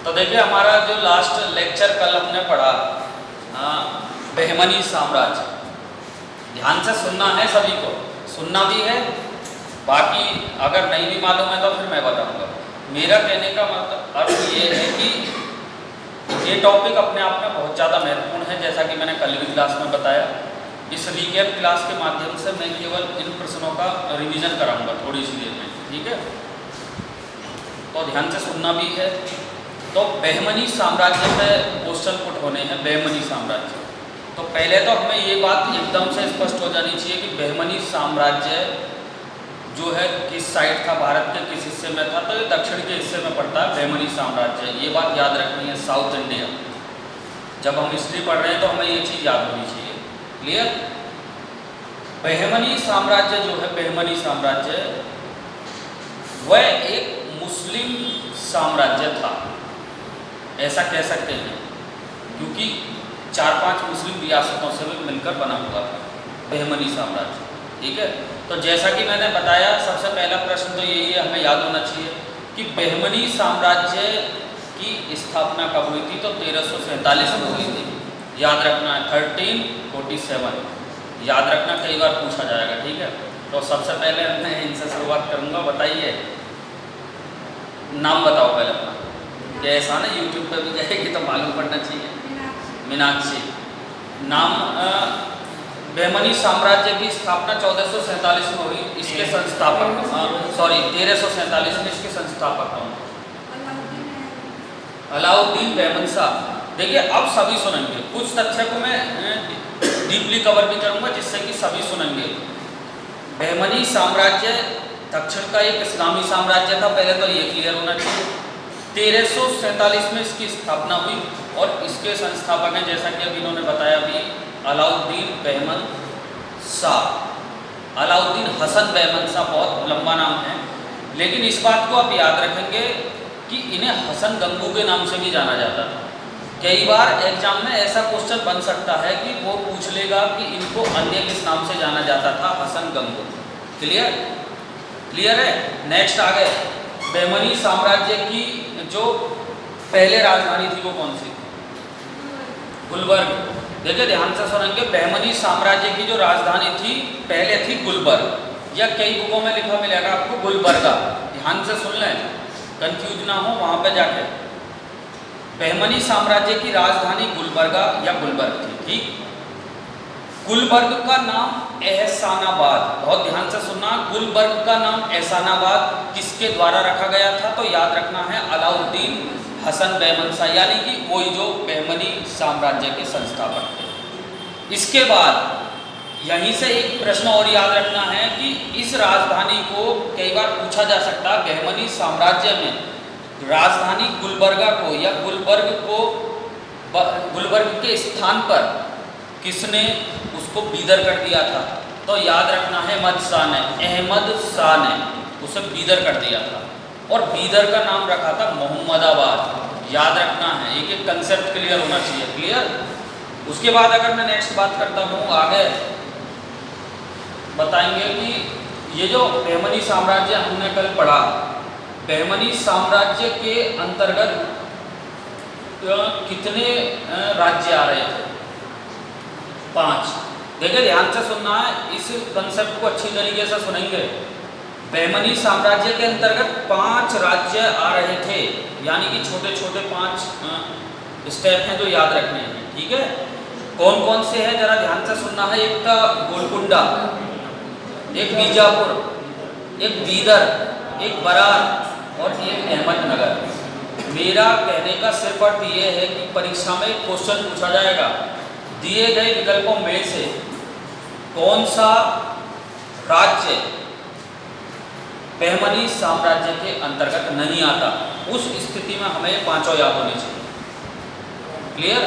तो देखिए हमारा जो लास्ट लेक्चर कल हमने पढ़ा बहमनी साम्राज्य, ध्यान से सुनना है सभी को, सुनना भी है, बाकी अगर नहीं भी मालूम है तो फिर मैं बताऊंगा। मेरा कहने का मतलब अर्थ ये है कि ये टॉपिक अपने आप में बहुत ज़्यादा महत्वपूर्ण है, जैसा कि मैंने कल भी क्लास में बताया। इस रीकैप क्लास के माध्यम से मैं केवल इन प्रश्नों का रिवीजन कराऊंगा थोड़ी सी देर में, ठीक है? तो ध्यान से सुनना भी है। तो बहमनी साम्राज्य में क्वेश्चन पुट होने हैं। बहमनी साम्राज्य, तो पहले तो हमें ये बात एकदम से स्पष्ट हो जानी चाहिए कि बहमनी साम्राज्य जो है किस साइड था, भारत के किस हिस्से में था। तो ये दक्षिण के हिस्से में पड़ता है बहमनी साम्राज्य, ये बात याद रखनी है। साउथ इंडिया, जब हम हिस्ट्री पढ़ रहे हैं तो हमें ये चीज़ याद होनी चाहिए। क्लियर? बहमनी साम्राज्य जो है, बहमनी साम्राज्य वह एक मुस्लिम साम्राज्य था, ऐसा कह सकते हैं, क्योंकि 4-5 मुस्लिम रियासतों से भी मिलकर बना हुआ था बहमनी साम्राज्य। ठीक है? तो जैसा कि मैंने बताया, सबसे पहला प्रश्न तो यही है, हमें याद होना चाहिए कि बहमनी साम्राज्य की स्थापना कब हुई थी। तो 1347 में हुई थी। याद रखना है 1347, याद रखना, कई बार पूछा जाएगा। ठीक है? तो सबसे पहले मैं इनसे शुरुआत करूँगा। बताइए, नाम बताओ पहले अपना। क्या ऐसा ना यूट्यूब पे भी जाएगी तो मालूम पड़ना चाहिए। मीनाक्षी। नाम, बहमनी साम्राज्य की स्थापना 1447 में हुई। इसके संस्थापक, सॉरी 1347 में इसके संस्थापक कौन? अलाउद्दीन बहमन शाह। देखिए अब सभी सुनेंगे, कुछ तथ्य को मैं डीपली कवर भी करूंगा जिससे कि सभी सुनेंगे। बहमनी साम्राज्य दक्षिण का एक इस्लामी साम्राज्य था, पहले तो ये क्लियर होना चाहिए। 1347 में इसकी स्थापना हुई और इसके संस्थापक हैं, जैसा कि अभी इन्होंने बताया भी, अलाउद्दीन बहमन शाह। अलाउद्दीन हसन बहमन शाह, बहुत लंबा नाम है, लेकिन इस बात को आप याद रखेंगे कि इन्हें हसन गंगू के नाम से भी जाना जाता था। कई बार एग्जाम में ऐसा क्वेश्चन बन सकता है कि वो पूछ लेगा कि इनको अन्य किस नाम से जाना जाता था, हसन गंगू। क्लियर? क्लियर है? नेक्स्ट आ गए, बहमनी साम्राज्य की जो पहले राजधानी थी वो कौन सी थी? गुलबर्ग। देखिए ध्यान से सुनेंगे, बहमनी साम्राज्य की जो राजधानी थी पहले थी गुलबर्ग, या कई बुकों में लिखा मिलेगा आपको गुलबर्गा। ध्यान से सुन लें, कंफ्यूज ना हो वहाँ पे जाके। बहमनी साम्राज्य की राजधानी गुलबर्गा या गुलबर्ग थी। ठीक? गुलबर्ग का नाम एहसानाबाद, बहुत ध्यान से सुनना, गुलबर्ग का नाम एहसानाबाद किसके द्वारा रखा गया था? तो याद रखना है अलाउद्दीन हसन बहमन शाह, यानी कि वही जो बहमनी साम्राज्य के संस्थापक थे। इसके बाद यहीं से एक प्रश्न और याद रखना है कि इस राजधानी को कई बार पूछा जा सकता है, बहमनी साम्राज्य में राजधानी गुलबर्गा को या गुलबर्ग के स्थान पर किसने उसको बीदर कर दिया था? तो याद रखना है अहमद शाह ने उसे बीदर कर दिया था, और बीदर का नाम रखा था मोहम्मदाबाद। याद रखना है, एक एक कंसेप्ट क्लियर होना चाहिए। क्लियर? उसके बाद अगर मैं नेक्स्ट बात करता हूँ, आगे बताएंगे कि ये जो बहमनी साम्राज्य हमने कल पढ़ा, बहमनी साम्राज्य के अंतर्गत कितने राज्य आ रहे थे? 5। देखिए ध्यान से सुनना है, इस कंसेप्ट को अच्छी तरीके से सुनेंगे। बहमनी साम्राज्य के अंतर्गत 5 राज्य आ रहे थे, यानी कि छोटे छोटे 5 स्टेप हैं जो याद रखने हैं। ठीक है? कौन कौन से हैं जरा ध्यान से सुनना है। एक था गोलकुंडा, एक बीजापुर, एक बीदर, एक बरार और एक अहमदनगर। मेरा कहने का सिर्फ अर्थ ये है कि परीक्षा में क्वेश्चन पूछा जाएगा, दिए गए विकल्पों में से कौन सा राज्य बहमनी साम्राज्य के अंतर्गत नहीं आता, उस स्थिति में हमें 5 याद होने चाहिए। क्लियर?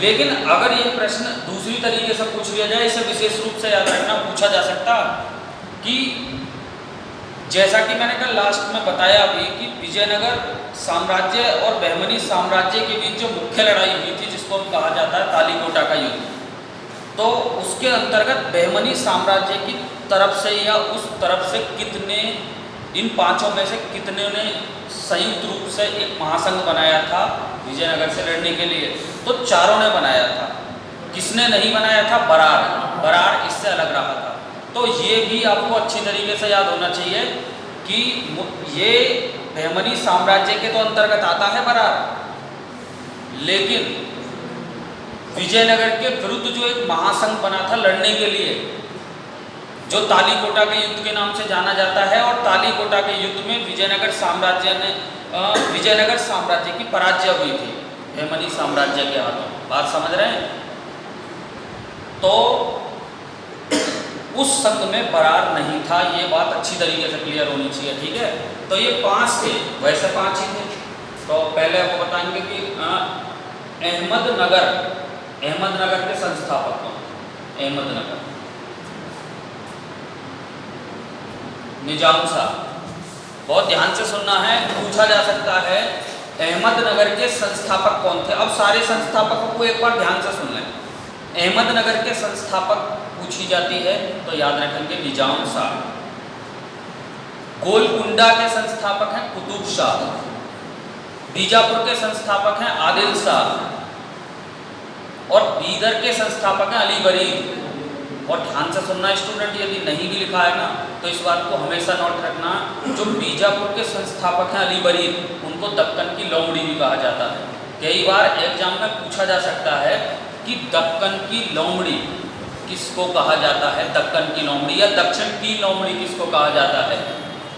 लेकिन अगर ये प्रश्न दूसरी तरीके से पूछ लिया जाए, इसे विशेष रूप से याद रखना, पूछा जा सकता कि जैसा कि मैंने कल लास्ट में बताया अभी कि विजयनगर साम्राज्य और बहमनी साम्राज्य के बीच जो मुख्य लड़ाई हुई थी, जिसको हम कहा जाता है तालीकोटा का युद्ध, तो उसके अंतर्गत बहमनी साम्राज्य की तरफ से या उस तरफ से कितने, इन 5 में से कितने ने संयुक्त रूप से एक महासंघ बनाया था विजयनगर से लड़ने के लिए, तो चारों ने बनाया था। किसने नहीं बनाया था? बरार। बरार इससे अलग रहा था। तो ये भी आपको अच्छी तरीके से याद होना चाहिए कि ये बहमनी साम्राज्य के तो अंतर्गत आता है बरार, लेकिन विजयनगर के विरुद्ध जो एक महासंघ बना था लड़ने के लिए, जो तालीकोटा के युद्ध के नाम से जाना जाता है, और तालीकोटा के युद्ध में विजयनगर साम्राज्य की पराजय हुई थी बहमनी साम्राज्य के हाथों। बात समझ रहे हैं? तो उस संघ में बरार नहीं था, ये बात अच्छी तरीके से क्लियर होनी चाहिए। ठीक है, तो ये 5 थे, वैसे 5 ही थे। तो पहले आपको बताएंगे कि अहमदनगर के संस्थापक कौन? अहमदनगर निजाम शाह। बहुत ध्यान से सुनना है, पूछा जा सकता है अहमदनगर के संस्थापक कौन थे। अब सारे संस्थापकों को एक बार ध्यान से सुन लें। अहमदनगर के संस्थापक पूछी जाती है तो याद रखेंगे निजाम शाह। गोलकुंडा के संस्थापक हैं कुतुब शाह। बीजापुर के संस्थापक हैं आदिल शाह, और बीदर के संस्थापक हैं अली बरीद। और ध्यान से सुनना स्टूडेंट, यदि नहीं भी लिखा है ना तो इस बात को हमेशा नोट रखना, जो बीजापुर के संस्थापक हैं अली बरीद, उनको दक्कन की लोमड़ी भी कहा जाता है। कई बार एग्जाम में पूछा जा सकता है कि दक्कन की लोमड़ी किसको कहा जाता है, दक्कन की लोमड़ी या दक्षिण की लोमड़ी किसको कहा जाता है?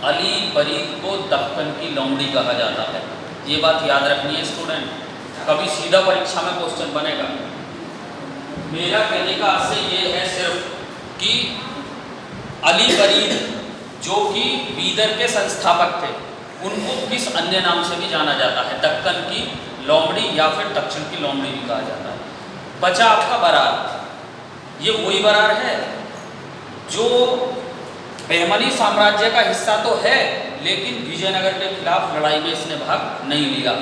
अली बरीद को दक्कन की लोमड़ी कहा जाता है। ये बात याद रखनी है स्टूडेंट, कभी सीधा परीक्षा में क्वेश्चन बनेगा। मेरा कहने का आशय ये है सिर्फ कि अली बरीद जो कि बीदर के संस्थापक थे, उनको किस अन्य नाम से भी जाना जाता है? दक्कन की लोमड़ी या फिर दक्षिण की लोमड़ी भी कहा जाता है। बचा आपका बरार। ये वही बरार है जो बहमनी साम्राज्य का हिस्सा तो है, लेकिन विजयनगर के खिलाफ लड़ाई में इसने भाग नहीं लिया।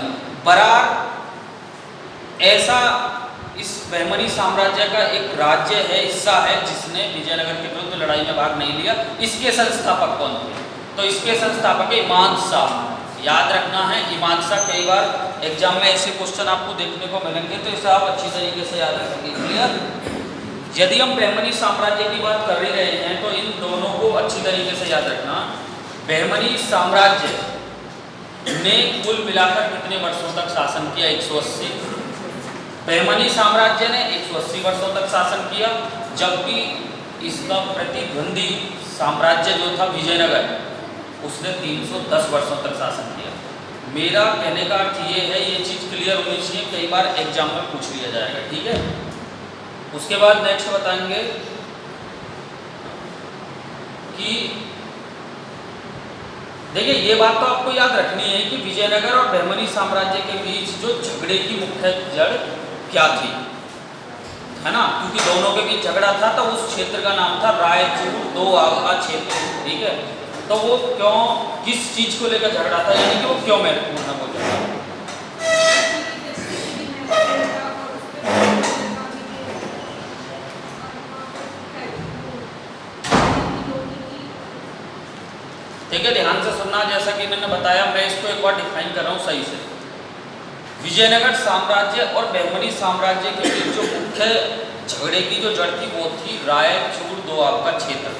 बरार ऐसा इस बहमनी साम्राज्य का एक राज्य है, हिस्सा है, जिसने विजयनगर के विरुद्ध लड़ाई में भाग नहीं लिया। इसके संस्थापक कौन थे? तो इसके संस्थापक इमाद शाह। याद रखना है, इमाद शाह। कई बार एग्जाम में ऐसे क्वेश्चन आपको देखने को मिलेंगे, तो इसे आप अच्छी तरीके से याद रखेंगे। क्लियर? यदि हम बहमनी साम्राज्य की बात कर ही रहे हैं तो इन दोनों को अच्छी तरीके से याद रखना। बहमनी साम्राज्य ने कुल मिलाकर कितने वर्षों तक शासन किया? 180। बहमनी साम्राज्य ने 180 वर्षों तक शासन किया, जबकि इसका प्रतिद्वंदी साम्राज्य जो था विजयनगर, उसने 310 वर्षों तक शासन किया। मेरा कहने का अर्थ ये है, ये चीज़ क्लियर होनी चाहिए, कई बार एग्जाम में पूछ लिया जाएगा। ठीक है, उसके बाद नेक्स्ट बताएंगे कि देखिए, ये बात तो आपको याद रखनी है कि विजयनगर और बहमनी साम्राज्य के बीच जो झगड़े की मुख्य जड़ क्या थी, है ना? क्योंकि दोनों के बीच झगड़ा था, तो उस क्षेत्र का नाम था रायचूर दोआबा क्षेत्र। ठीक है, तो वो क्यों, किस चीज को लेकर झगड़ा था, यानी कि वो क्यों महत्वपूर्ण है वो झगड़ा? ठीक है, ध्यान से सुनना। जैसा कि मैंने बताया, मैं इसको एक बार डिफाइन कर रहा हूँ सही से। विजयनगर साम्राज्य और बहमनी साम्राज्य के बीच जो मुख्य झगड़े की जो जड़ थी वो थी रायचूर दोआब का क्षेत्र।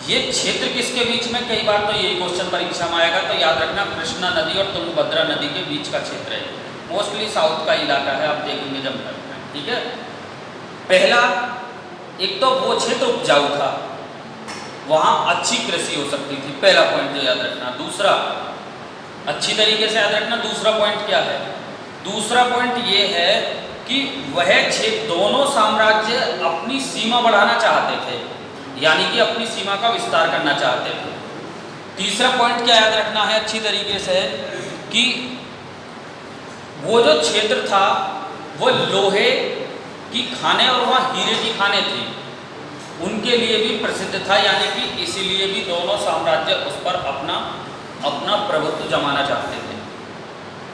ये क्षेत्र किसके बीच में? कई बार तो यही क्वेश्चन परीक्षा में आएगा, तो याद रखना कृष्णा नदी और तुंगभद्रा नदी के बीच का क्षेत्र है। मोस्टली साउथ का इलाका है, आप देखेंगे जब तक। ठीक है, पहला, एक तो वो क्षेत्र उपजाऊ था, वहाँ अच्छी कृषि हो सकती थी, पहला पॉइंट जो याद रखना। दूसरा, अच्छी तरीके से याद रखना, दूसरा पॉइंट क्या है? दूसरा पॉइंट ये है कि वह क्षेत्र, दोनों साम्राज्य अपनी सीमा बढ़ाना चाहते थे, यानी कि अपनी सीमा का विस्तार करना चाहते थे। तीसरा पॉइंट क्या याद रखना है अच्छी तरीके से, कि वो जो क्षेत्र था वो लोहे की खानें और वहाँ हीरे की खानें थी, उनके लिए भी प्रसिद्ध था, यानी कि इसीलिए भी दोनों साम्राज्य उस पर अपना प्रभुत्व जमाना चाहते थे।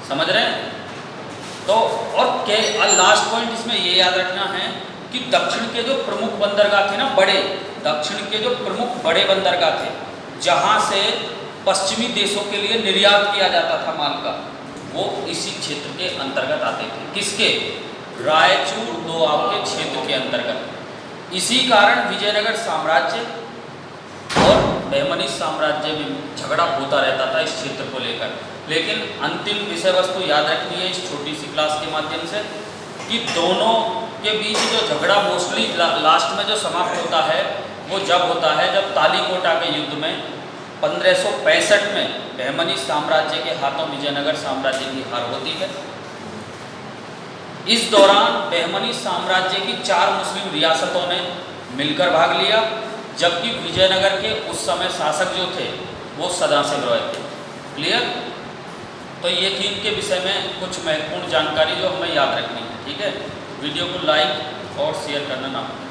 समझ रहे हैं? तो और लास्ट पॉइंट इसमें ये याद रखना है कि दक्षिण के जो प्रमुख बंदरगाह थे ना, दक्षिण के जो प्रमुख बड़े बंदरगाह थे, जहाँ से पश्चिमी देशों के लिए निर्यात किया जाता था माल का, वो इसी क्षेत्र के अंतर्गत आते थे। किसके? रायचूर दोआब के क्षेत्र के अंतर्गत। इसी कारण विजयनगर साम्राज्य और बहमनी साम्राज्य में झगड़ा होता रहता था इस क्षेत्र को लेकर। लेकिन अंतिम विषय वस्तु याद रखनी है इस छोटी सी क्लास के माध्यम से कि दोनों के बीच जो झगड़ा मोस्टली लास्ट में जो समाप्त होता है वो जब होता है जब तालीकोटा के युद्ध में 1565 में बहमनी साम्राज्य के हाथों विजयनगर साम्राज्य की हार होती है। इस दौरान बहमनी साम्राज्य की 4 मुस्लिम रियासतों ने मिलकर भाग लिया, जबकि विजयनगर के उस समय शासक जो थे वो सदाशिव रॉय थे। क्लियर? तो ये थी इनके विषय में कुछ महत्वपूर्ण जानकारी जो हमें याद रखनी है। ठीक है, वीडियो को लाइक और शेयर करना ना भूलें।